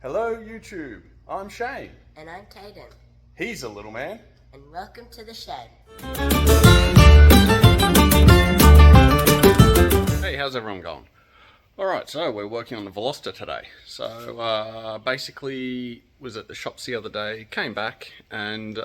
Hello YouTube, I'm Shane. And I'm Caden. He's a little man. And welcome to the shed. Hey, how's everyone going? Alright, so we're working on the Veloster today. So basically was at the shops the other day, came back and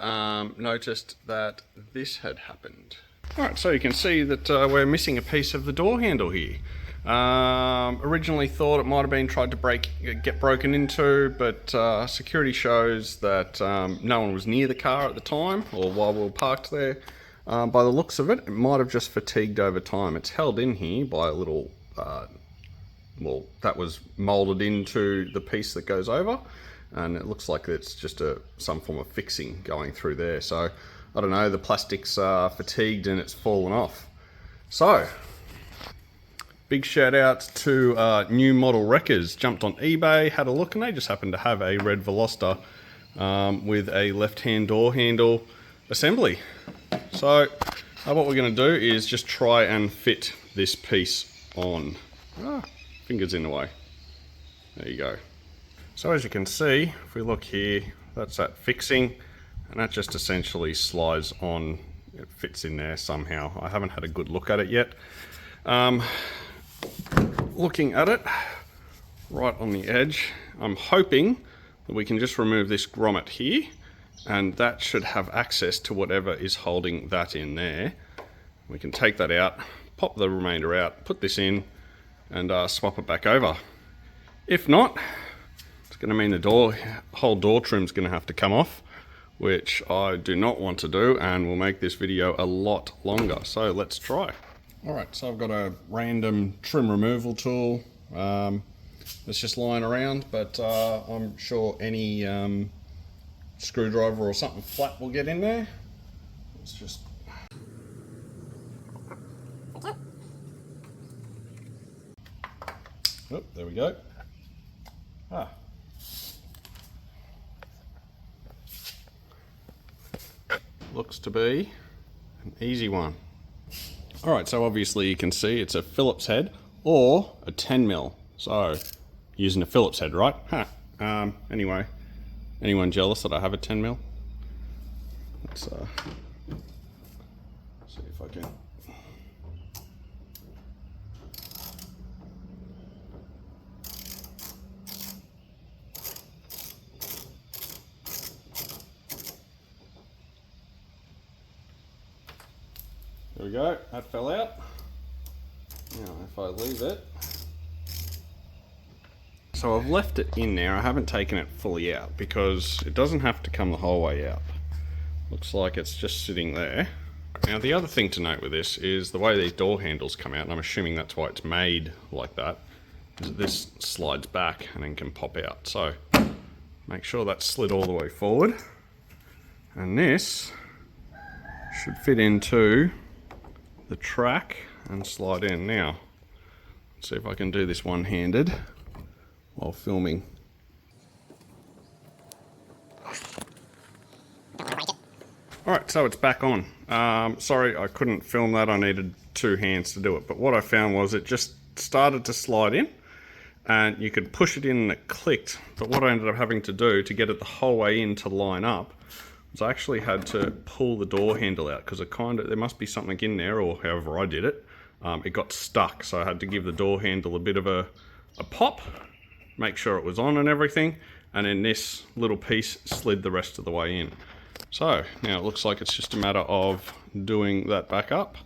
noticed that this had happened. Alright, so you can see that we're missing a piece of the door handle here. Originally thought it might have been tried to get broken into, but security shows that no one was near the car at the time or while we were parked there. By the looks of it, it might have just fatigued over time. It's held in here by a little, well, that was moulded into the piece that goes over, and it looks like it's just some form of fixing going through there. So I don't know, the plastic's fatigued and it's fallen off. So big shout out to New Model Wreckers. Jumped on eBay, had a look, and they just happened to have a red Veloster with a left-hand door handle assembly. So what we're going to do is just try and fit this piece on. Fingers in the way. There you go. So as you can see, if we look here, that's that fixing, and that just essentially slides on. It fits in there somehow. I haven't had a good look at it yet. Looking at it, right on the edge, I'm hoping that we can just remove this grommet here, and that should have access to whatever is holding that in there. We can take that out, pop the remainder out, put this in, and swap it back over. If not, it's going to mean the whole door trim's going to have to come off, which I do not want to do, and will make this video a lot longer. So let's try. Alright, so I've got a random trim removal tool that's just lying around, but I'm sure any screwdriver or something flat will get in there. Let's just... Oh, there we go. Looks to be an easy one. Alright, so obviously you can see it's a Phillips head or a 10mm. So, using a Phillips head, right? Anyway, anyone jealous that I have a 10mm? Let's see if I can... There we go, that fell out. Now if I leave it, so I've left it in there. I haven't taken it fully out because it doesn't have to come the whole way out. Looks like it's just sitting there. Now the other thing to note with this is the way these door handles come out, and I'm assuming that's why it's made like that, is that this slides back and then can pop out. So make sure that's slid all the way forward, and this should fit into the track and slide in. Now, let's see if I can do this one-handed while filming. Alright, so it's back on. Sorry I couldn't film that, I needed two hands to do it, but what I found was it just started to slide in and you could push it in and it clicked, but what I ended up having to do to get it the whole way in to line up was I actually had to pull the door handle out because there must be something in there, or however I did it. It got stuck, so I had to give the door handle a bit of a pop, make sure it was on and everything, and then this little piece slid the rest of the way in. So now it looks like it's just a matter of doing that back up.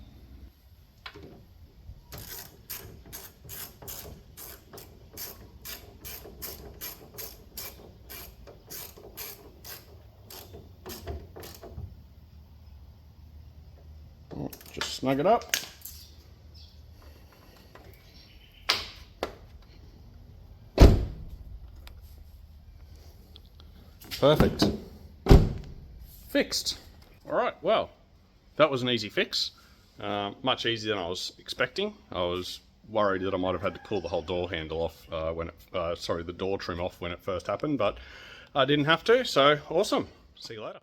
Just snug it up. Perfect. Fixed. Alright, well, that was an easy fix. Much easier than I was expecting. I was worried that I might have had to pull the whole door handle off the door trim off when it first happened, but I didn't have to, so awesome. See you later.